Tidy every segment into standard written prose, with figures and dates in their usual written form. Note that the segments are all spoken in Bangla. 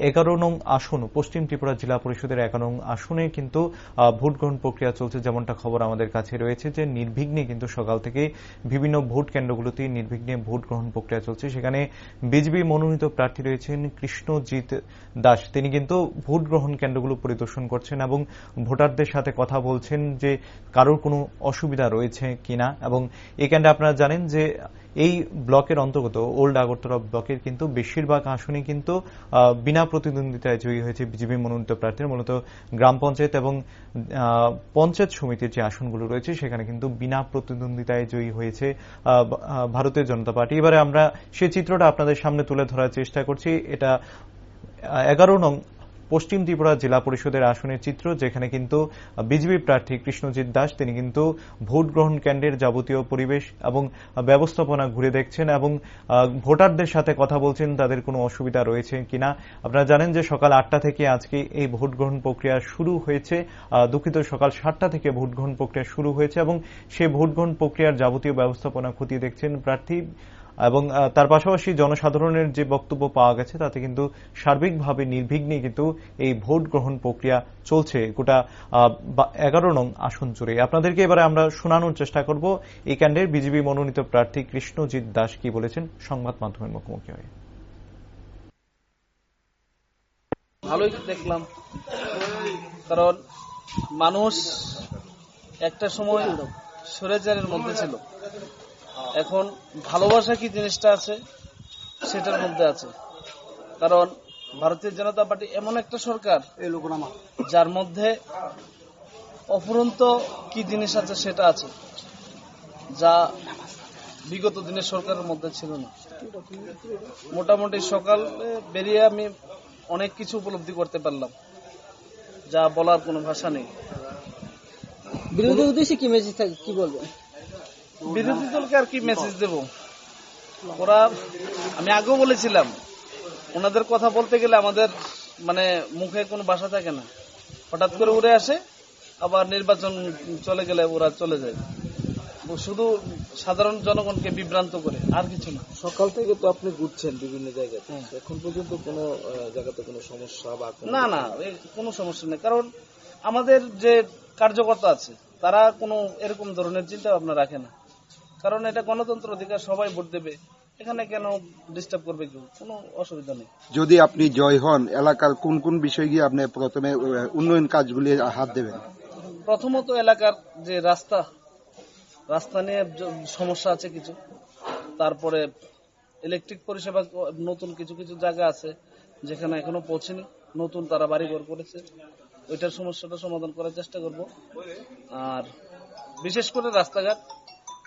11 নং আসন পশ্চিম ত্রিপুরা জেলা পরিষদের 11 নং আসনে কিন্তু ভোট গ্রহণ প্রক্রিয়া চলছে, যেমনটা খবর আমাদের কাছে রয়েছে যে নির্বিঘ্নে কিন্তু সকাল থেকে বিভিন্ন ভোট কেন্দ্রগুলোতে নির্বিঘ্নে ভোট গ্রহণ প্রক্রিয়া চলছে। সেখানে বিজেপি মনোনীত প্রার্থী রয়েছেন কৃষ্ণজিৎ দাস। তিনি কিন্তু ভোট গ্রহণ কেন্দ্রগুলো পরিদর্শন করছেন এবং ভোটারদের সাথে কথা বলছেন যে কারোর কোনো অসুবিধা রয়েছে কিনা। এবং এই কেন্দ্রে আপনারা জানেন যে এই ব্লকের অন্তর্গত ওল্ড আগরতলা ব্লকের কিন্তু বেশিরভাগ আসনই কিন্তু বিনা প্রতিদ্বন্দ্বিতায় জয়ী হয়েছে বিজেপি মনোনীত প্রার্থীর। মূলত গ্রাম পঞ্চায়েত এবং পঞ্চায়েত সমিতির যে আসনগুলো রয়েছে সেখানে কিন্তু বিনা প্রতিদ্বন্দ্বিতায় জয়ী হয়েছে ভারতীয় জনতা পার্টি। এবারে আমরা সেই চিত্রটা আপনাদের সামনে তুলে ধরার চেষ্টা করছি। এটা 11 নং পশ্চিম ত্রিপুরা জেলা পরিষদের আসনের চিত্র, যেখানে কিন্তু বিজেপি প্রার্থী কৃষ্ণজিৎ দাস তিনি কিন্তু ভোট গ্রহণ কেন্দ্রের যাবতীয় পরিবেশ এবং ব্যবস্থাপনা ঘুরে দেখছেন এবং ভোটারদের সাথে কথা বলছেন তাদের কোনো অসুবিধা রয়েছে কিনা। আপনারা জানেন যে সকাল 8টা থেকে আজকে এই ভোট গ্রহণ প্রক্রিয়া শুরু হয়েছে, দুঃখিত সকাল 7টা থেকে ভোট গ্রহণ প্রক্রিয়া শুরু হয়েছে এবং সেই ভোট গ্রহণ প্রক্রিয়ার যাবতীয় ব্যবস্থাপনা খতিয়ে দেখছেন প্রার্থী। এবং তার পাশাপাশি জনসাধারণের যে বক্তব্য পাওয়া গেছে তাতে কিন্তু সার্বিকভাবে নির্বিঘ্নে কিন্তু এই ভোট গ্রহণ প্রক্রিয়া চলছে গোটা 11 নং আসন জুড়ে। আপনাদেরকে এবারে আমরা শোনানোর চেষ্টা করব এই কেন্দ্রের বিজেপি মনোনীত প্রার্থী কৃষ্ণজিৎ দাস কি বলেছেন সংবাদ মাধ্যমের মুখোমুখি হয়ে। ভালোই দেখলাম, কারণ মানুষ একটা সময় স্বৈরাচারের মধ্যে ছিল, এখন ভালোবাসা কি জিনিসটা আছে সেটার মধ্যে আছে। কারণ ভারতীয় জনতা পার্টি এমন একটা সরকার যার মধ্যে অফুরন্ত কি জিনিস আছে সেটা আছে, যা বিগত দিনের সরকারের মধ্যে ছিল না। মোটামুটি সকাল বেরিয়ে আমি অনেক কিছু উপলব্ধি করতে পারলাম, যা বলার কোনো ভাষা নেই। বিরোধী উদ্দেশ্যে কি মেসেজ থাকে, কি বলবেন? বিরোধী দলকে আর কি মেসেজ দেব? ওরা, আমি আগেও বলেছিলাম, ওনাদের কথা বলতে গেলে আমাদের মুখে কোনো ভাষা থাকে না। হঠাৎ করে উড়ে আসে, আবার নির্বাচন চলে গেলে ওরা চলে যায়, শুধু সাধারণ জনগণকে বিভ্রান্ত করে, আর কিছু না। সকাল থেকে তো আপনি ঘুরছেন বিভিন্ন জায়গায়, এখন পর্যন্ত কোনো জায়গাতে কোনো সমস্যা বা না কোনো সমস্যা নেই। কারণ আমাদের যে কার্যকর্তা আছে তারা কোনো এরকম ধরনের চিন্তা ভাবনা রাখে না। কারণ এটা গণতন্ত্র অধিকার, সবাই ভোট দেবে, এখানে কেন ডিস্টার্ব করবে কেউ? কোনো অসুবিধা নেই। যদি আপনি জয় হন, এলাকার কোন কোন বিষয় গিয়ে আপনি প্রথমে উন্নয়ন কাজগুলি হাত দেবেন? প্রথমত এলাকার যে রাস্তা নিয়ে সমস্যা আছে কিছু, তারপরে ইলেকট্রিক পরিষেবা নতুন কিছু কিছু জায়গা আছে যেখানে এখনো পৌঁছেনি, নতুন তারা বাড়িঘর করেছে, ওইটার সমস্যাটা সমাধান করার চেষ্টা করব। আর বিশেষ করে রাস্তাঘাট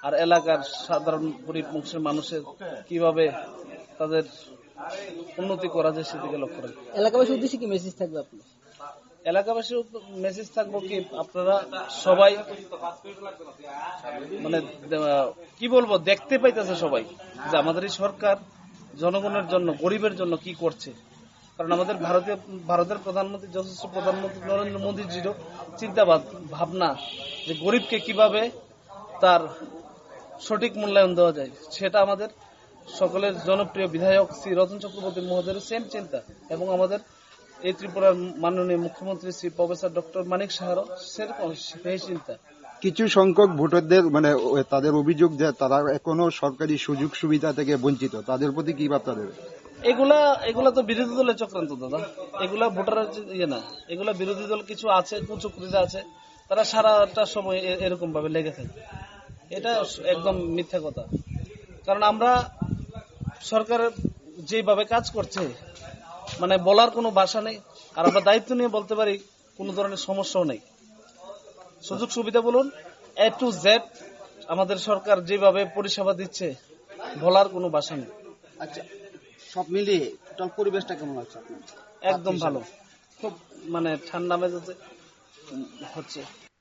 আর এলাকার সাধারণ গরিব মানুষের কিভাবে তাদের উন্নতি করা যায় সেদিকে লক্ষ্য রাখবে। এলাকাবাসীর উদ্দেশ্যে কি মেসেজ থাকবে আপনার? এলাকাবাসীর মেসেজ থাকবো কি, আপনারা সবাই কি বলবো, দেখতে পাইতেছে সবাই যে আমাদের এই সরকার জনগণের জন্য, গরিবের জন্য কি করছে। কারণ আমাদের ভারতের প্রধানমন্ত্রী, যথেষ্ট প্রধানমন্ত্রী নরেন্দ্র মোদীজিরও চিন্তা ভাবনা যে গরিবকে কিভাবে তার সঠিক মূল্যায়ন দেওয়া যায়, সেটা আমাদের সকলের জনপ্রিয় বিধায়ক শ্রী রতন চক্রবর্তী মহোদয়ের সেম চিন্তা, এবং আমাদের এই ত্রিপুরার মাননীয় মুখ্যমন্ত্রী শ্রী প্রফেসর ডক্টর মানিক সাহারও সেরকম সেই চিন্তা। কিছু সংখ্যক ভোটারদের তাদের অভিযোগ যে তারা এখনো সরকারি সুযোগ সুবিধা থেকে বঞ্চিত, তাদের প্রতি কি বার্তা দেবে? এগুলা তো বিরোধী দলের চক্রান্ত দাদা, এগুলা ভোটারের ইয়ে না, এগুলা বিরোধী দল কিছু আছে, কুচক্রীরা আছে, তারা সারাটা সময় এরকম ভাবে লেগে থাকে। এটা একদম মিথ্যা কথা। কারণ আমরা সরকার যেভাবে কাজ করছে, বলার কোনো ভাষা নেই। আর আমরা দায়িত্ব নিয়ে বলতে পারি, কোনো ধরনের সমস্যাও নেই। সুযোগ সুবিধা বলুন, A to Z আমাদের সরকার যেভাবে পরিষেবা দিচ্ছে, বলার কোনো ভাষা নেই। আচ্ছা, সব মিলিয়ে টোটাল পরিবেশটা কেমন লাগছে আপনার? একদম ভালো, খুব ঠান্ডা মেজাজে হচ্ছে।